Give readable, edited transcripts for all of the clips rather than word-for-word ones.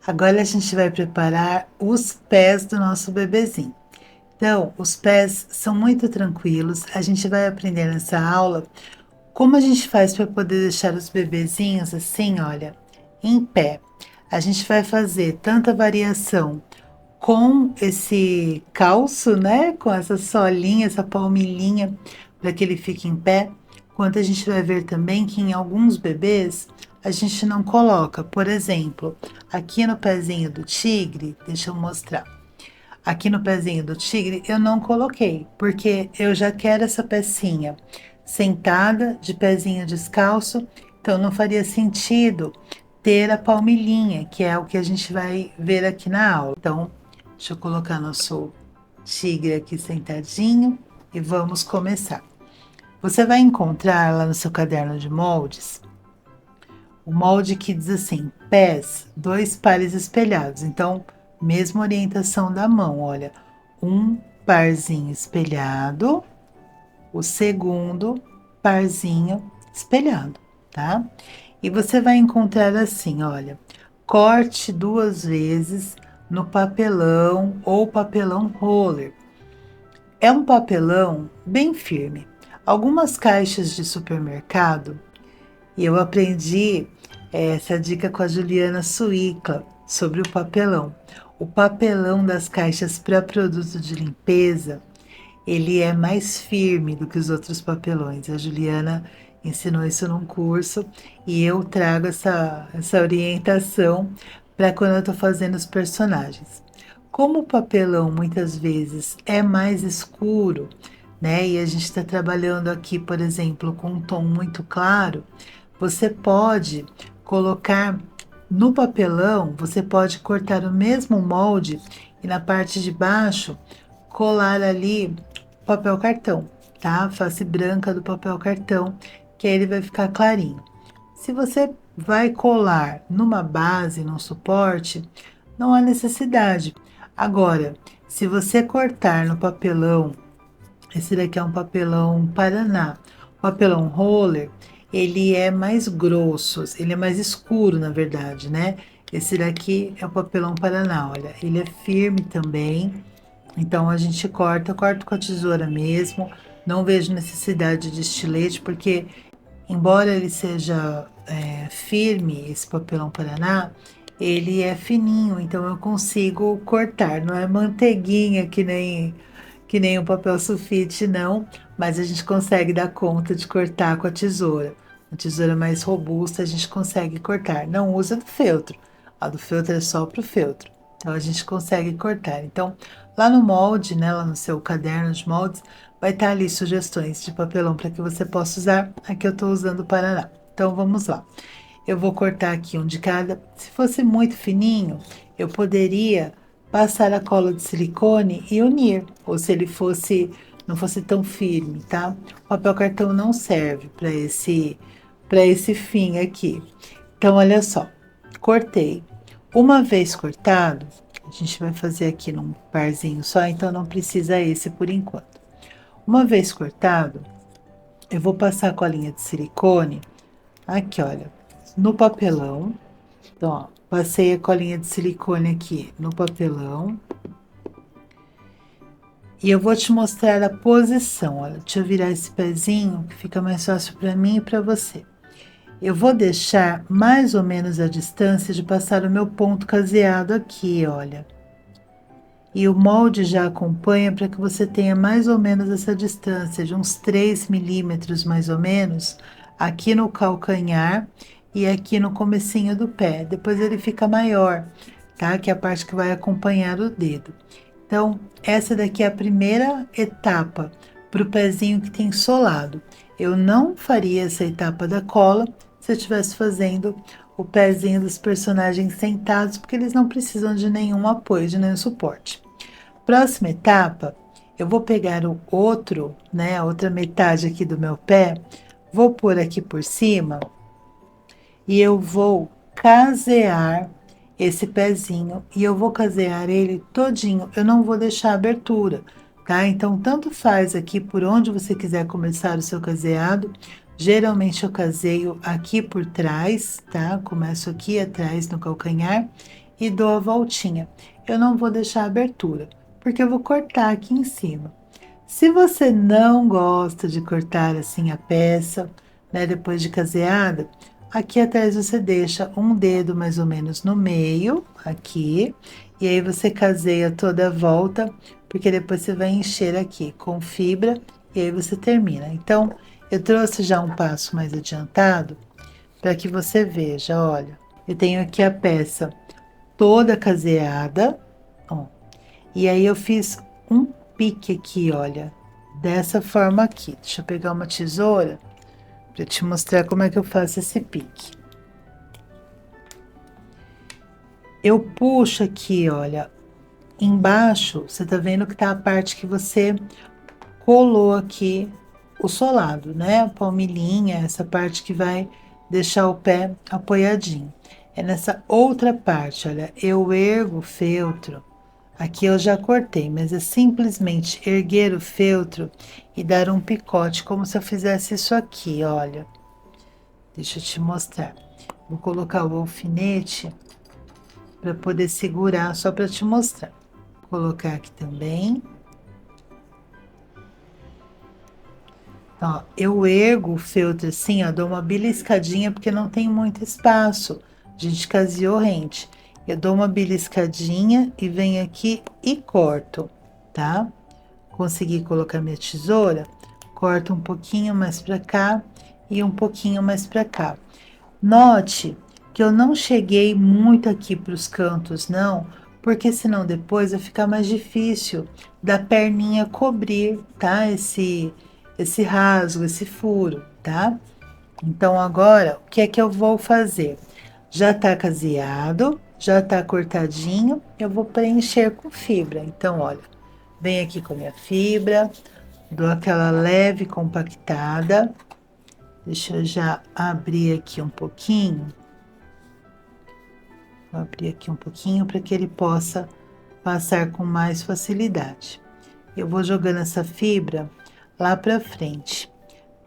Agora a gente vai preparar os pés do nosso bebezinho. Então, os pés são muito tranquilos. A gente vai aprender nessa aula como a gente faz para poder deixar os bebezinhos assim, olha, em pé. A gente vai fazer tanta variação com esse calço, né? Com essa solinha, essa palmilhinha, para que ele fique em pé. Quanto a gente vai ver também que em alguns bebês a gente não coloca. Por exemplo, aqui no pezinho do tigre, deixa eu mostrar. Aqui no pezinho do tigre eu não coloquei, porque eu já quero essa pecinha sentada, de pezinho descalço, então não faria sentido ter a palmilhinha, que é o que a gente vai ver aqui na aula. Então, deixa eu colocar nosso tigre aqui sentadinho e vamos começar. Você vai encontrar lá no seu caderno de moldes o molde que diz assim: pés, dois pares espelhados. Então, mesma orientação da mão, olha, um parzinho espelhado, o segundo parzinho espelhado, tá? E você vai encontrar assim, olha, corte 2 vezes no papelão ou papelão roller. É um papelão bem firme. Algumas caixas de supermercado, e eu aprendi essa dica com a Juliana Suícla sobre o papelão. O papelão das caixas para produto de limpeza, ele é mais firme do que os outros papelões. A Juliana ensinou isso num curso e eu trago essa orientação para quando eu estou fazendo os personagens. Como o papelão muitas vezes é mais escuro, né? E a gente está trabalhando aqui, por exemplo, com um tom muito claro, você pode colocar no papelão, você pode cortar o mesmo molde e na parte de baixo colar ali papel cartão, tá? Face branca do papel cartão, que aí ele vai ficar clarinho. Se você vai colar numa base, num suporte, não há necessidade. Agora, se você cortar no papelão, esse daqui é um papelão Paraná, o papelão roller, ele é mais grosso, ele é mais escuro, na verdade, né? Esse daqui é o papelão Paraná, olha, ele é firme também, então a gente corta com a tesoura mesmo. Não vejo necessidade de estilete, porque embora ele seja firme, esse papelão Paraná, ele é fininho, então eu consigo cortar. Não é manteiguinha que nem o papel sulfite, não, mas a gente consegue dar conta de cortar com a tesoura. Uma tesoura mais robusta a gente consegue cortar. Não usa do feltro. A do feltro é só para o feltro. Então a gente consegue cortar. Então, lá no molde, né, lá no seu caderno de moldes, vai estar ali sugestões de papelão para que você possa usar. Aqui eu estou usando o Paraná. Então vamos lá. Eu vou cortar aqui um de cada. Se fosse muito fininho, eu poderia passar a cola de silicone e unir, ou se ele fosse não fosse tão firme, tá? O papel cartão não serve para esse fim aqui. Então, olha só, cortei. Uma vez cortado, a gente vai fazer aqui num parzinho só, então não precisa esse por enquanto. Uma vez cortado, eu vou passar a colinha de silicone aqui, olha, no papelão. Então, ó, passei a colinha de silicone aqui no papelão. E eu vou te mostrar a posição. Olha, deixa eu virar esse pezinho que fica mais fácil para mim e para você. Eu vou deixar mais ou menos a distância de passar o meu ponto caseado aqui, olha. E o molde já acompanha para que você tenha mais ou menos essa distância de uns 3 milímetros mais ou menos aqui no calcanhar e aqui no comecinho do pé. Depois ele fica maior, tá? Que é a parte que vai acompanhar o dedo. Então, essa daqui é a primeira etapa para o pezinho que tem solado. Eu não faria essa etapa da cola se eu estivesse fazendo o pezinho dos personagens sentados, porque eles não precisam de nenhum apoio, de nenhum suporte. Próxima etapa, eu vou pegar o outro, né, a outra metade aqui do meu pé, vou pôr aqui por cima e eu vou casear esse pezinho e eu vou casear ele todinho, eu não vou deixar abertura, tá? Então, tanto faz aqui por onde você quiser começar o seu caseado. Geralmente eu caseio aqui por trás, tá? Começo aqui atrás no calcanhar e dou a voltinha. Eu não vou deixar a abertura, porque eu vou cortar aqui em cima. Se você não gosta de cortar assim a peça, né, depois de caseada, aqui atrás você deixa um dedo mais ou menos no meio, aqui, e aí você caseia toda a volta, porque depois você vai encher aqui com fibra e aí você termina. Então, eu trouxe já um passo mais adiantado para que você veja, olha, eu tenho aqui a peça toda caseada, ó, e aí eu fiz um pique aqui, olha, dessa forma aqui. Deixa eu pegar uma tesoura para te mostrar como é que eu faço esse pique. Eu puxo aqui, olha, embaixo, você tá vendo que tá a parte que você colou aqui o solado, né? A palmilhinha, essa parte que vai deixar o pé apoiadinho. É nessa outra parte, olha, eu ergo o feltro. Aqui eu já cortei, mas é simplesmente erguer o feltro e dar um picote, como se eu fizesse isso aqui, olha. Deixa eu te mostrar. Vou colocar o alfinete para poder segurar, só para te mostrar. Vou colocar aqui também. Ó, eu ergo o feltro assim, ó, dou uma beliscadinha porque não tem muito espaço. A gente caseou rente. Eu dou uma beliscadinha e venho aqui e corto, tá? Consegui colocar minha tesoura, corto um pouquinho mais pra cá e um pouquinho mais pra cá. Note que eu não cheguei muito aqui pros cantos, não, porque senão depois vai ficar mais difícil da perninha cobrir, tá? Esse rasgo, esse furo, tá? Então, agora, o que é que eu vou fazer? Já tá caseado, já tá cortadinho, eu vou preencher com fibra. Então, olha, venho aqui com a minha fibra, dou aquela leve compactada. Deixa eu já abrir aqui um pouquinho. Vou abrir aqui um pouquinho para que ele possa passar com mais facilidade. Eu vou jogando essa fibra lá para frente,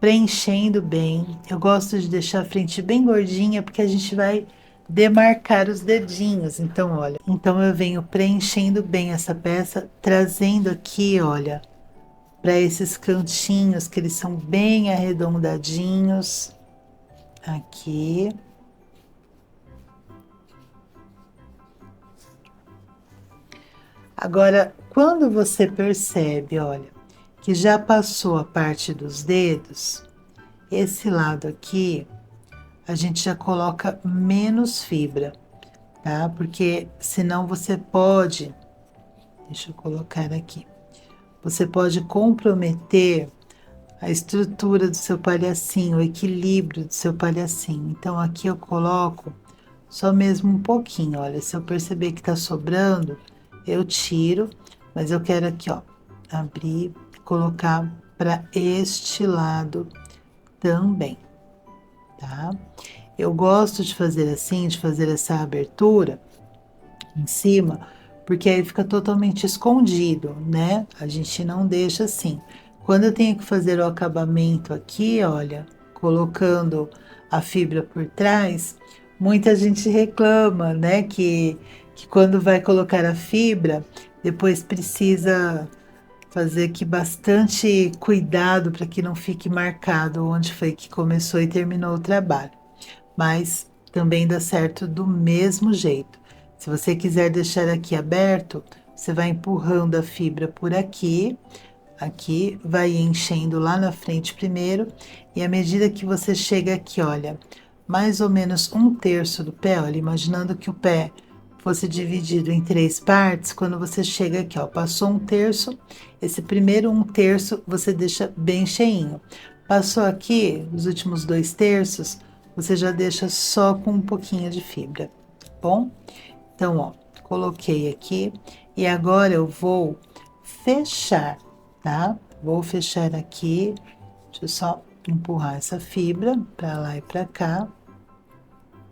preenchendo bem. Eu gosto de deixar a frente bem gordinha porque a gente vai demarcar os dedinhos. Então, olha, então eu venho preenchendo bem essa peça, trazendo aqui, olha, para esses cantinhos que eles são bem arredondadinhos. Aqui. Agora, quando você percebe, olha, que já passou a parte dos dedos, esse lado aqui, a gente já coloca menos fibra, tá? Porque senão você pode, deixa eu colocar aqui, você pode comprometer a estrutura do seu palhacinho, o equilíbrio do seu palhacinho. Então, aqui eu coloco só mesmo um pouquinho, olha, se eu perceber que tá sobrando, eu tiro, mas eu quero aqui, ó, abrir, colocar para este lado também, tá? Eu gosto de fazer assim, de fazer essa abertura em cima, porque aí fica totalmente escondido, né? A gente não deixa assim. Quando eu tenho que fazer o acabamento aqui, olha, colocando a fibra por trás, muita gente reclama, né? Que quando vai colocar a fibra, depois precisa fazer aqui bastante cuidado para que não fique marcado onde foi que começou e terminou o trabalho. Mas também dá certo do mesmo jeito. Se você quiser deixar aqui aberto, você vai empurrando a fibra por aqui, aqui, vai enchendo lá na frente primeiro, e à medida que você chega aqui, olha, mais ou menos um terço do pé, olha, imaginando que o pé fosse dividido em 3 partes, quando você chega aqui, ó, passou um terço, esse primeiro um terço você deixa bem cheinho. Passou aqui, os últimos 2 terços, você já deixa só com um pouquinho de fibra, tá bom? Então, ó, coloquei aqui e agora eu vou fechar, tá? Vou fechar aqui, deixa eu só empurrar essa fibra para lá e para cá,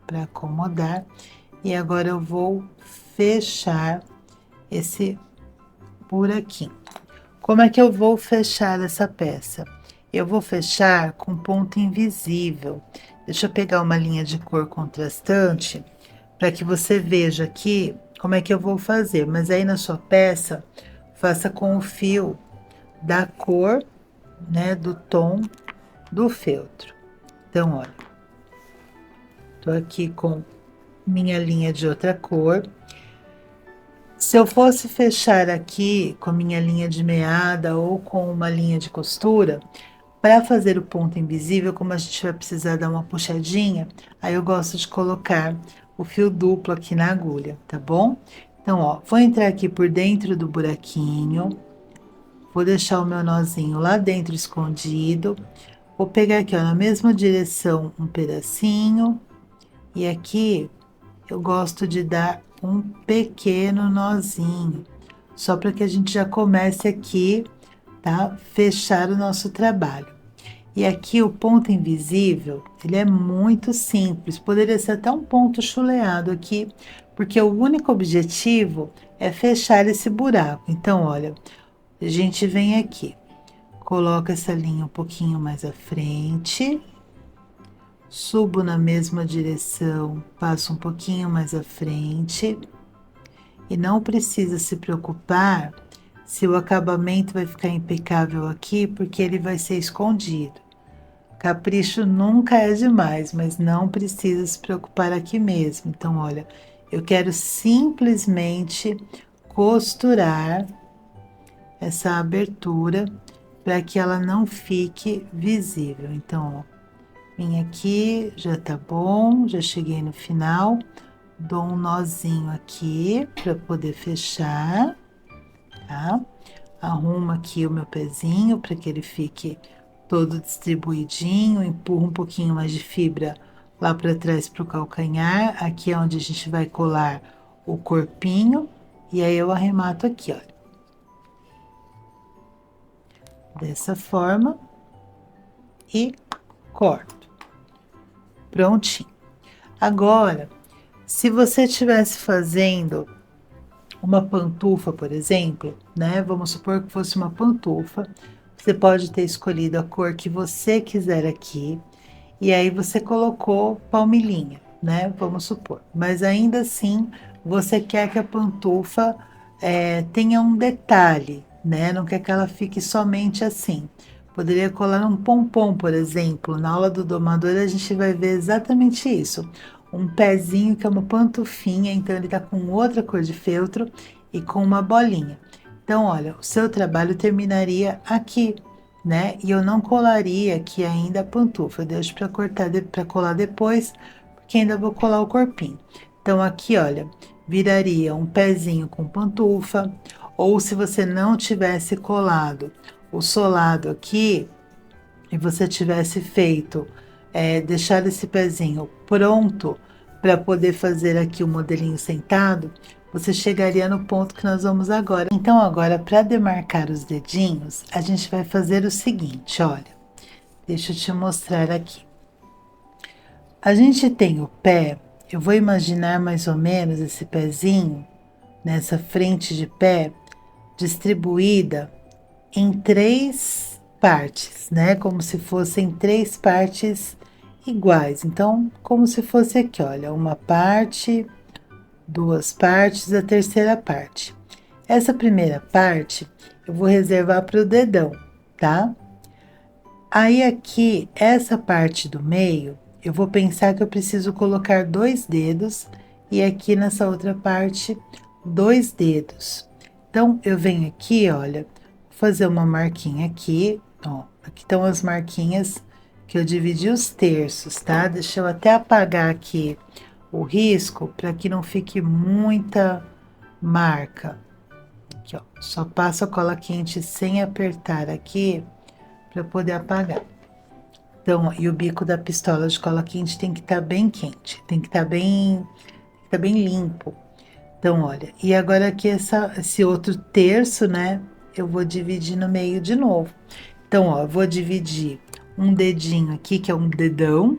para acomodar. E agora eu vou fechar esse buraquinho. Como é que eu vou fechar essa peça? Eu vou fechar com ponto invisível. Deixa eu pegar uma linha de cor contrastante para que você veja aqui como é que eu vou fazer. Mas aí na sua peça, faça com o fio da cor, né, do tom do feltro. Então, olha, tô aqui com minha linha de outra cor. Se eu fosse fechar aqui com minha linha de meada ou com uma linha de costura, para fazer o ponto invisível, como a gente vai precisar dar uma puxadinha, aí eu gosto de colocar o fio duplo aqui na agulha, tá bom? Então, ó, vou entrar aqui por dentro do buraquinho, vou deixar o meu nozinho lá dentro escondido, vou pegar aqui, ó, na mesma direção um pedacinho, e aqui eu gosto de dar um pequeno nozinho, só para que a gente já comece aqui, tá? Fechar o nosso trabalho. E aqui o ponto invisível, ele é muito simples, poderia ser até um ponto chuleado aqui, porque o único objetivo é fechar esse buraco. Então, olha, a gente vem aqui, coloca essa linha um pouquinho mais à frente, subo na mesma direção, passo um pouquinho mais à frente, e não precisa se preocupar se o acabamento vai ficar impecável aqui, porque ele vai ser escondido. Capricho nunca é demais, mas não precisa se preocupar aqui mesmo. Então, olha, eu quero simplesmente costurar essa abertura para que ela não fique visível. Então, ó, vim aqui, já tá bom, já cheguei no final, dou um nozinho aqui para poder fechar, tá? Arrumo aqui o meu pezinho para que ele fique todo distribuidinho, empurro um pouquinho mais de fibra lá para trás para o calcanhar, aqui é onde a gente vai colar o corpinho, e aí eu arremato aqui, olha. Dessa forma, e corto. Prontinho. Agora, se você estivesse fazendo uma pantufa, por exemplo, né? Vamos supor que fosse uma pantufa. Você pode ter escolhido a cor que você quiser aqui, e aí você colocou palmilhinha, né? Vamos supor. Mas ainda assim, você quer que a pantufa tenha um detalhe, né? Não quer que ela fique somente assim. Poderia colar um pompom, por exemplo. Na aula do domador, a gente vai ver exatamente isso. Um pezinho que é uma pantufinha, então ele tá com outra cor de feltro e com uma bolinha. Então, olha, o seu trabalho terminaria aqui, né? E eu não colaria aqui ainda a pantufa, eu deixo para cortar, para colar depois, porque ainda vou colar o corpinho. Então, aqui, olha, viraria um pezinho com pantufa, ou se você não tivesse colado o solado aqui, e você tivesse feito, deixar esse pezinho pronto para poder fazer aqui o modelinho sentado, você chegaria no ponto que nós vamos agora. Então, agora, para demarcar os dedinhos, a gente vai fazer o seguinte, olha, deixa eu te mostrar aqui. A gente tem o pé, eu vou imaginar mais ou menos esse pezinho, nessa frente de pé, distribuída em 3 partes, né? Como se fossem 3 partes iguais. Então, como se fosse aqui, olha, uma parte, 2 partes, a terceira parte. Essa primeira parte eu vou reservar para o dedão, tá? Aí aqui, essa parte do meio, eu vou pensar que eu preciso colocar 2 dedos e aqui nessa outra parte, 2 dedos. Então, eu venho aqui, olha, fazer uma marquinha aqui, ó, aqui estão as marquinhas que eu dividi os terços, tá? Deixa eu até apagar aqui o risco para que não fique muita marca. Aqui, ó, só passo a cola quente sem apertar aqui para poder apagar. Então, e o bico da pistola de cola quente tem que estar bem quente, tem que estar bem limpo. Então, olha, e agora aqui esse outro terço, né? Eu vou dividir no meio de novo. Então, ó, eu vou dividir um dedinho aqui, que é um dedão,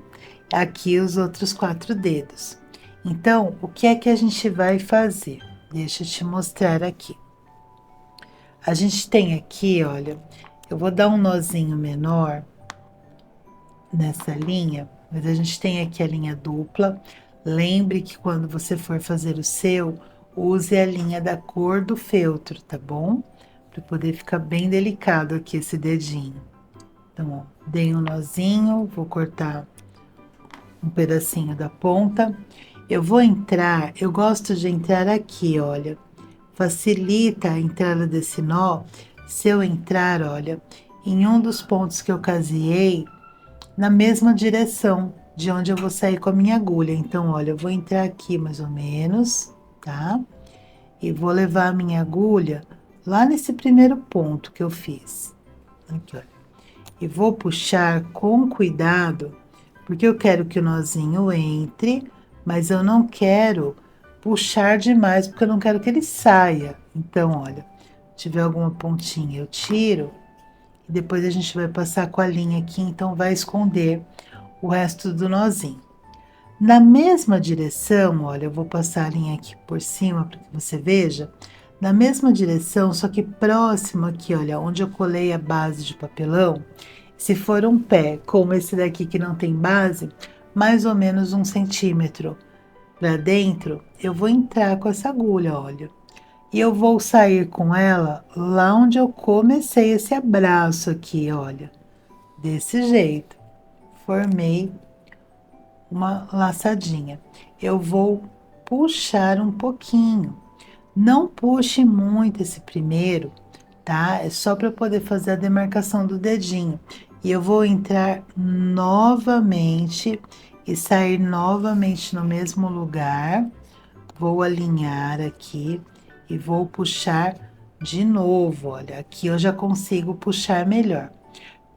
aqui os outros 4 dedos. Então, o que é que a gente vai fazer? Deixa eu te mostrar aqui. A gente tem aqui, olha, eu vou dar um nozinho menor nessa linha, mas a gente tem aqui a linha dupla. Lembre que quando você for fazer o seu, use a linha da cor do feltro, tá bom? Para poder ficar bem delicado aqui esse dedinho. Então, ó, dei um nozinho, vou cortar um pedacinho da ponta. Eu vou entrar, eu gosto de entrar aqui, olha. Facilita a entrada desse nó se eu entrar, olha, em um dos pontos que eu caseei, na mesma direção de onde eu vou sair com a minha agulha. Então, olha, eu vou entrar aqui mais ou menos, tá? E vou levar a minha agulha lá nesse primeiro ponto que eu fiz. Aqui, olha. E vou puxar com cuidado, porque eu quero que o nozinho entre, mas eu não quero puxar demais, porque eu não quero que ele saia. Então, olha, se tiver alguma pontinha, eu tiro, e depois a gente vai passar com a linha aqui, então vai esconder o resto do nozinho. Na mesma direção, olha, eu vou passar a linha aqui por cima para que você veja. Na mesma direção, só que próximo aqui, olha, onde eu colei a base de papelão, se for um pé, como esse daqui que não tem base, mais ou menos 1 centímetro para dentro, eu vou entrar com essa agulha, olha. E eu vou sair com ela lá onde eu comecei esse abraço aqui, olha. Desse jeito. Formei uma laçadinha. Eu vou puxar um pouquinho. Não puxe muito esse primeiro, tá? É só para poder fazer a demarcação do dedinho. E eu vou entrar novamente e sair novamente no mesmo lugar. Vou alinhar aqui e vou puxar de novo. Olha, aqui eu já consigo puxar melhor.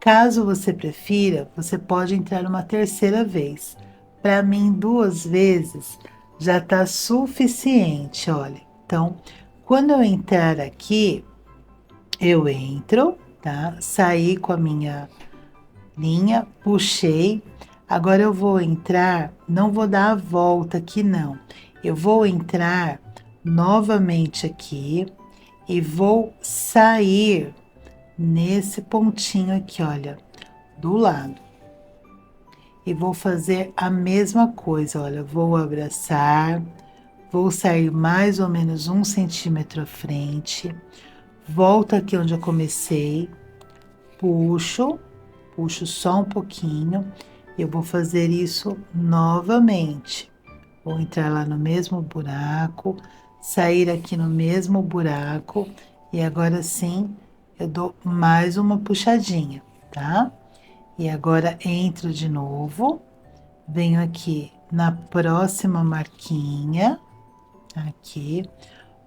Caso você prefira, você pode entrar uma terceira vez. Para mim, 2 vezes já tá suficiente, olha. Então, quando eu entrar aqui, eu entro, tá? Saí com a minha linha, puxei. Agora eu vou entrar, não vou dar a volta aqui, não. Eu vou entrar novamente aqui e vou sair nesse pontinho aqui, olha, do lado. E vou fazer a mesma coisa, olha, vou abraçar, vou sair mais ou menos 1 centímetro à frente, volto aqui onde eu comecei, puxo só um pouquinho, eu vou fazer isso novamente. Vou entrar lá no mesmo buraco, sair aqui no mesmo buraco, e agora sim eu dou mais uma puxadinha, tá? E agora entro de novo, venho aqui na próxima marquinha, aqui,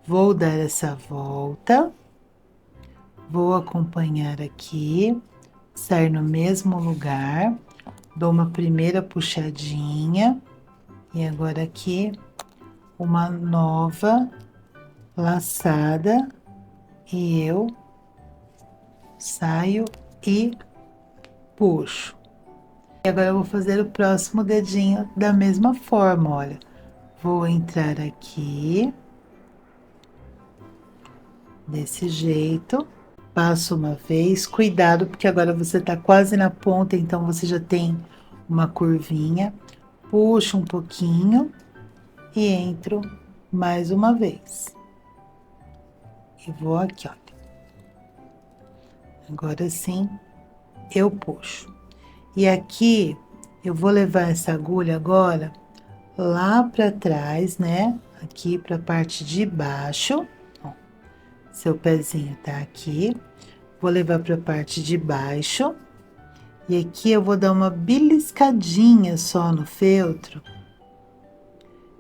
vou dar essa volta, vou acompanhar aqui, sair no mesmo lugar, dou uma primeira puxadinha, e agora aqui, uma nova laçada, e eu saio e puxo. E agora eu vou fazer o próximo dedinho da mesma forma, olha. Vou entrar aqui, desse jeito, passo uma vez, cuidado, porque agora você tá quase na ponta, então você já tem uma curvinha, puxo um pouquinho e entro mais uma vez. E vou aqui, olha. Agora sim, eu puxo. E aqui, eu vou levar essa agulha agora lá para trás, né? Aqui para a parte de baixo. Ó, seu pezinho tá aqui. Vou levar para a parte de baixo. E aqui eu vou dar uma beliscadinha só no feltro.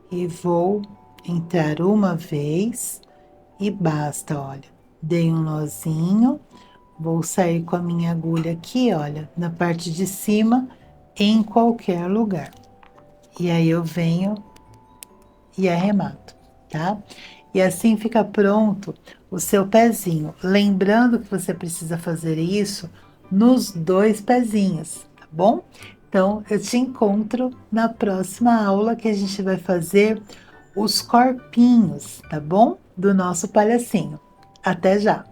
E vou entrar uma vez e basta, olha. Dei um nozinho. Vou sair com a minha agulha aqui, olha, na parte de cima, em qualquer lugar. E aí eu venho e arremato, tá? E assim fica pronto o seu pezinho. Lembrando que você precisa fazer isso nos 2 pezinhos, tá bom? Então, eu te encontro na próxima aula que a gente vai fazer os corpinhos, tá bom? Do nosso palhacinho. Até já!